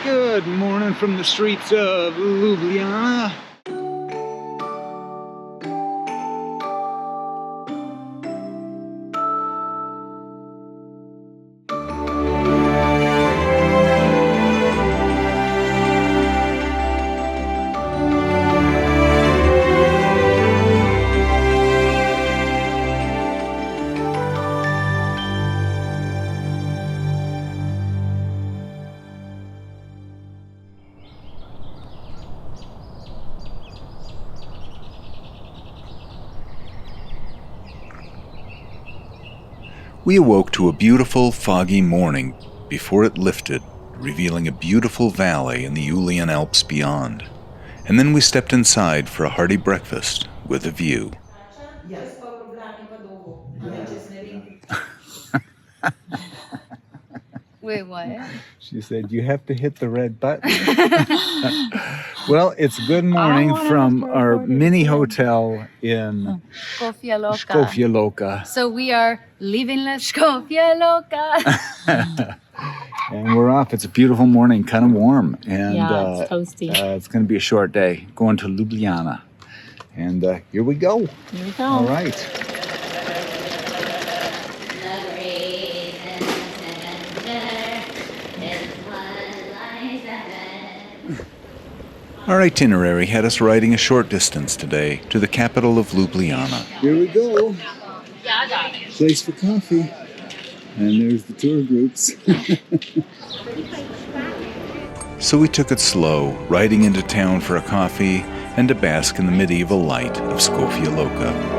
Good morning from the streets of Ljubljana. We awoke to a beautiful, foggy morning before it lifted, revealing a beautiful valley in the Julian Alps beyond. And then we stepped inside for a hearty breakfast with a view. Wait, what? She said, you have to hit the red button. Well, it's good morning from our mini hotel in Skofja Loka. Skofja Loka. So we are leaving La Skofja Loka. And we're off. It's a beautiful morning, kind of warm. And Yeah, it's toasty. It's going to be a short day, going to Ljubljana. And here we go. Here we go. All right. Our itinerary had us riding a short distance today to the capital of Ljubljana. Here we go. Place for coffee. And there's the tour groups. So we took it slow, riding into town for a coffee and to bask in the medieval light of Skofja Loka.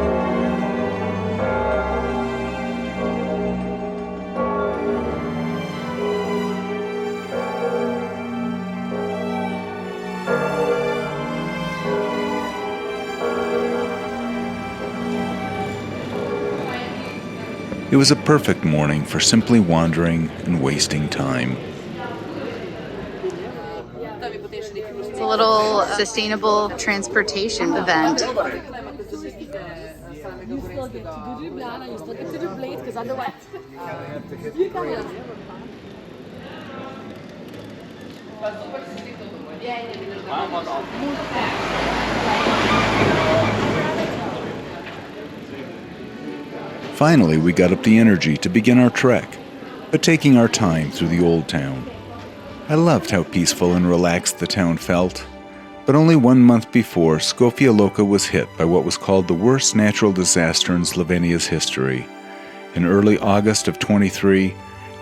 It was a perfect morning for simply wandering and wasting time. It's a little sustainable transportation event. Finally, we got up the energy to begin our trek, but taking our time through the old town. I loved how peaceful and relaxed the town felt, but only 1 month before, Skofja Loka was hit by what was called the worst natural disaster in Slovenia's history. In early August of 23,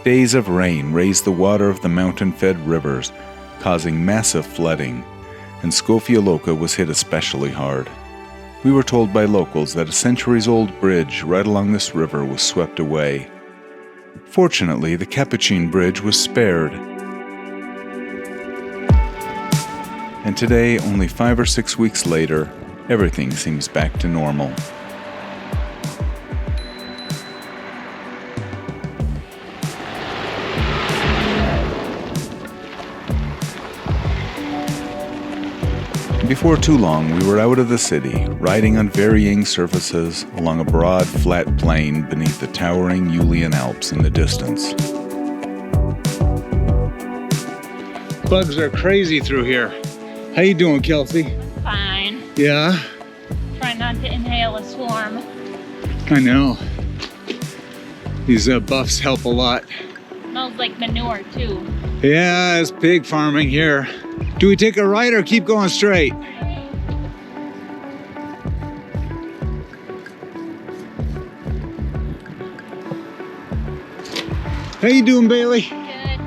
days of rain raised the water of the mountain-fed rivers, causing massive flooding, and Skofja Loka was hit especially hard. We were told by locals that a centuries-old bridge right along this river was swept away. Fortunately, the Capuchin Bridge was spared. And today, only 5 or 6 weeks later, everything seems back to normal. Before too long, we were out of the city, riding on varying surfaces along a broad, flat plain beneath the towering Julian Alps in the distance. Bugs are crazy through here. How you doing, Kelsey? Fine. Yeah? Try not to inhale a swarm. I know. These buffs help a lot. Smells like manure too. Yeah, it's pig farming here. Do we take a right or keep going straight? How you doing, Bailey? Good.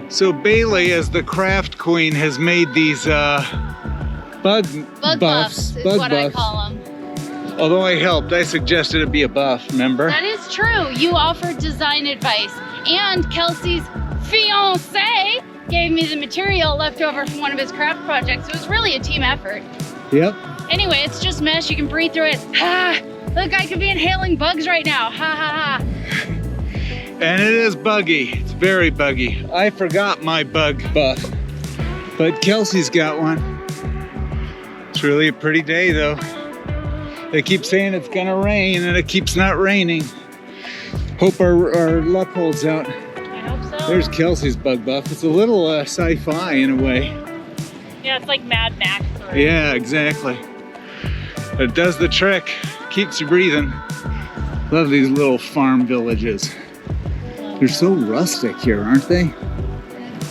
So Bailey, as the craft queen, has made these bug buffs. Is Bug what I buffs. call them. Although I helped, I suggested it be a buff, remember? That is true. You offered design advice, and Kelsey's fiance gave me the material left over from one of his craft projects. It was really a team effort. Yep. Anyway, it's just mesh. You can breathe through it. Ha! Look, I could be inhaling bugs right now. Ha ha ha. And it is buggy. It's very buggy. I forgot my bug buff, but Kelsey's got one. It's really a pretty day though. They keep saying it's gonna rain and it keeps not raining. Hope our luck holds out. I hope so. There's Kelsey's bug buff. It's a little sci-fi in a way. Yeah, it's like Mad Max. Yeah, exactly. It does the trick. Keeps you breathing. Love these little farm villages. They're so rustic here, aren't they?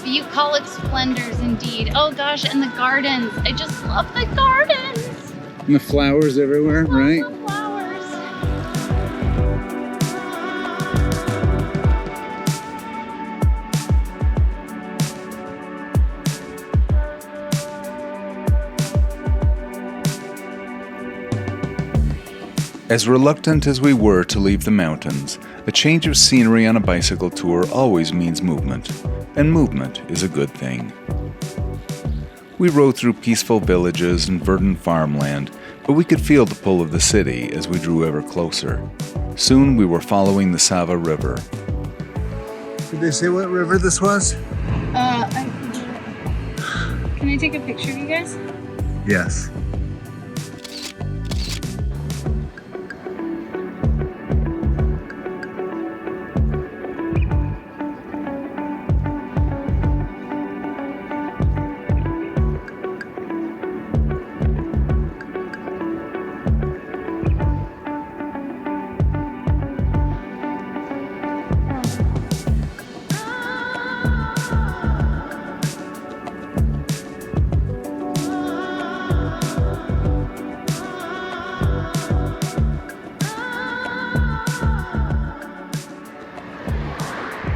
Bucolic splendors indeed. Oh gosh, and the gardens. I just love the gardens. And the flowers everywhere, right? Lots of flowers. As reluctant as we were to leave the mountains, a change of scenery on a bicycle tour always means movement, and movement is a good thing. We rode through peaceful villages and verdant farmland, but we could feel the pull of the city as we drew ever closer. Soon we were following the Sava River. Did they say what river this was? Can I take a picture of you guys? Yes.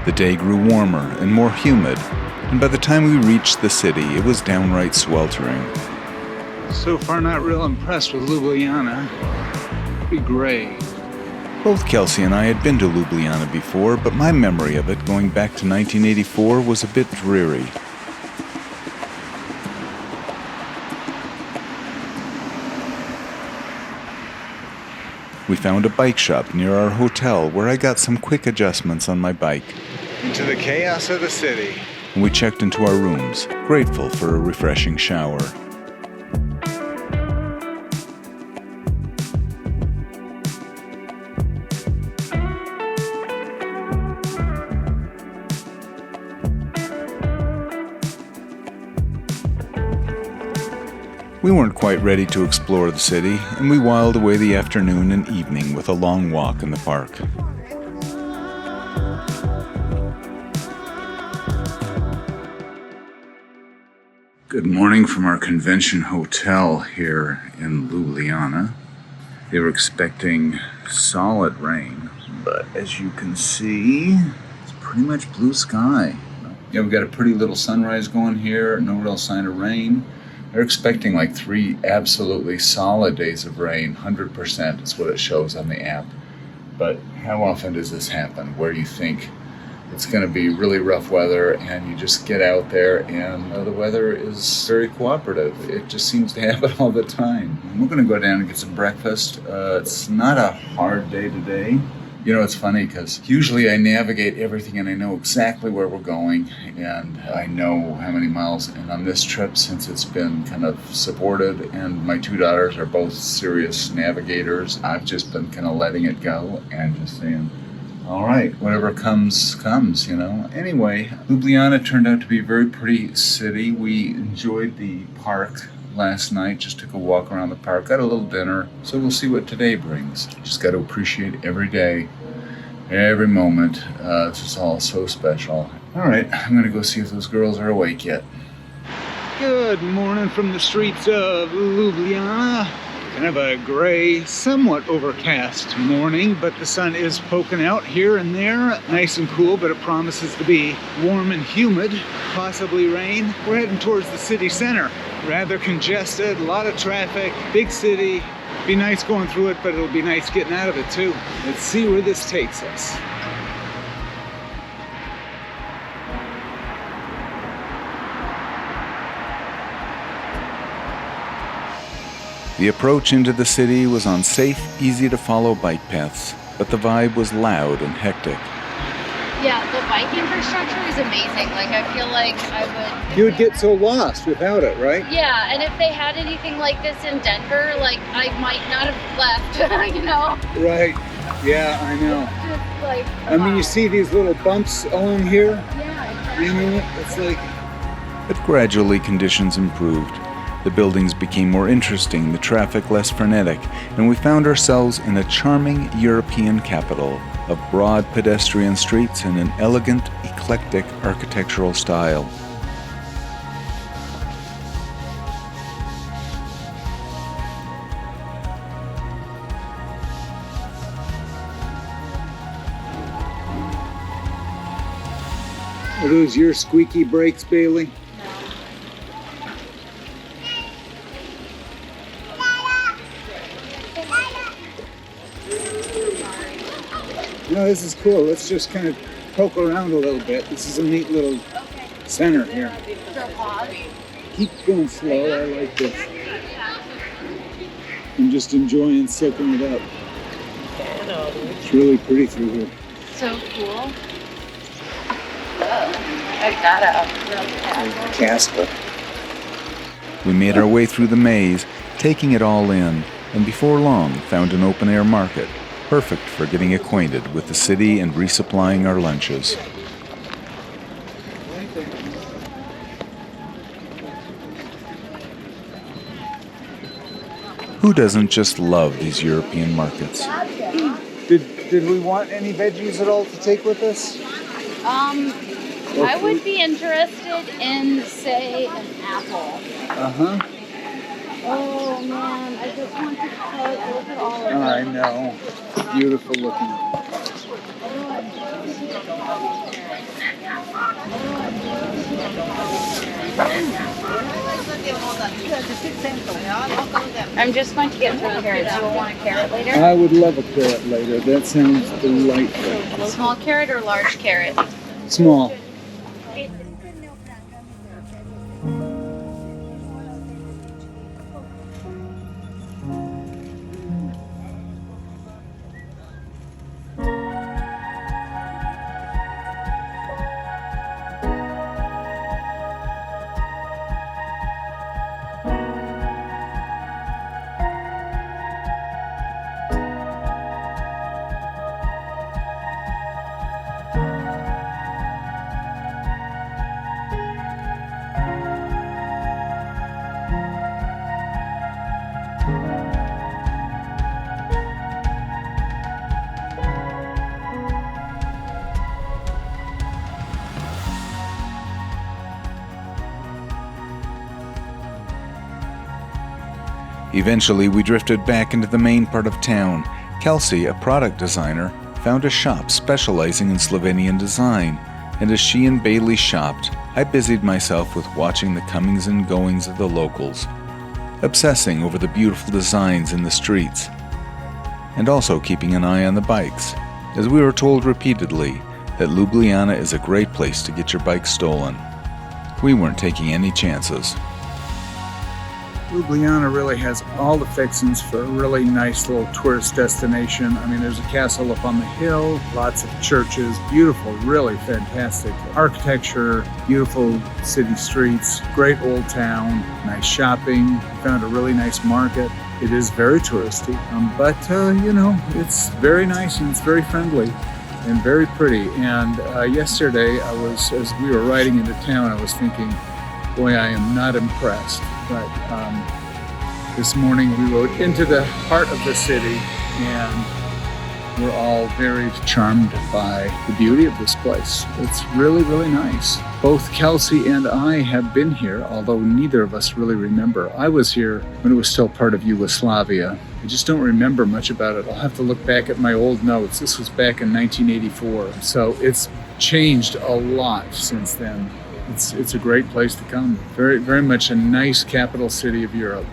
The day grew warmer and more humid, and by the time we reached the city, it was downright sweltering. So far, not real impressed with Ljubljana. Pretty gray. Both Kelsey and I had been to Ljubljana before, but my memory of it, going back to 1984, was a bit dreary. We found a bike shop near our hotel where I got some quick adjustments on my bike, Into the chaos of the city. and we checked into our rooms, grateful for a refreshing shower. We weren't quite ready to explore the city, and we whiled away the afternoon and evening with a long walk in the park. Good morning from our convention hotel here in Ljubljana. They were expecting solid rain, but as you can see, it's pretty much blue sky. Yeah, we've got a pretty little sunrise going here, no real sign of rain. They're expecting like 3 absolutely solid days of rain, 100% is what it shows on the app. But how often does this happen where you think it's going to be really rough weather and you just get out there and the weather is very cooperative? It just seems to happen all the time. We're going to go down and get some breakfast. It's not a hard day today. You know, it's funny because usually I navigate everything and I know exactly where we're going and I know how many miles. And on this trip, since it's been kind of supported and my 2 daughters are both serious navigators, I've just been kind of letting it go and just saying, all right, whatever comes, comes, you know. Anyway, Ljubljana turned out to be a very pretty city. We enjoyed the park last night, just took a walk around the park, got a little dinner, so we'll see what today brings. Just got to appreciate every day, every moment. This is all so special. All right, I'm going to go see if those girls are awake yet. Good morning from the streets of Ljubljana. Kind of a gray, somewhat overcast morning, but the sun is poking out here and there. Nice and cool, but it promises to be warm and humid, possibly rain. We're heading towards the city center. Rather congested, a lot of traffic, big city. Be nice going through it, but it'll be nice getting out of it too. Let's see where this takes us. The approach into the city was on safe, easy-to-follow bike paths, but the vibe was loud and hectic. Yeah, the bike infrastructure is amazing. Like, I feel like I would... You would get so lost without it, right? Yeah, and if they had anything like this in Denver, like, I might not have left, you know? Right. Yeah, I know. Just like... I mean, you see these little bumps along here? Yeah. You know, it's like... But gradually conditions improved. The buildings became more interesting, the traffic less frenetic, and we found ourselves in a charming European capital of broad pedestrian streets and an elegant, eclectic architectural style. Are those your squeaky brakes, Bailey? No, this is cool. Let's just kind of poke around a little bit. This is a neat little center here. Keep going slow. I like this. I'm just enjoying soaking it up. It's really pretty through here. So cool. Check that out. Casper. We made our way through the maze, taking it all in, and before long found an open-air market, perfect for getting acquainted with the city and resupplying our lunches. Who doesn't just love these European markets? Did we want any veggies at all to take with us? I would be interested in, say, an apple. Uh-huh. Oh man, I just want to cut. Look at all of them. I know. Beautiful looking. I'm just going to get some carrots. You will want a carrot later? I would love a carrot later. That sounds delightful. Small carrot or large carrot? Small. Eventually, we drifted back into the main part of town. Kelsey, a product designer, found a shop specializing in Slovenian design, and as she and Bailey shopped, I busied myself with watching the comings and goings of the locals, obsessing over the beautiful designs in the streets, and also keeping an eye on the bikes, as we were told repeatedly that Ljubljana is a great place to get your bike stolen. We weren't taking any chances. Ljubljana really has all the fixings for a really nice little tourist destination. I mean, there's a castle up on the hill, lots of churches, beautiful, really fantastic architecture, beautiful city streets, great old town, nice shopping. Found a really nice market. It is very touristy, but you know, it's very nice and it's very friendly and very pretty. And yesterday, as we were riding into town, I was thinking, boy, I am not impressed. But this morning we rode into the heart of the city and we're all very charmed by the beauty of this place. It's really, really nice. Both Kelsey and I have been here, although neither of us really remember. I was here when it was still part of Yugoslavia. I just don't remember much about it. I'll have to look back at my old notes. This was back in 1984. So it's changed a lot since then. It's a great place to come. Very, very much a nice capital city of Europe.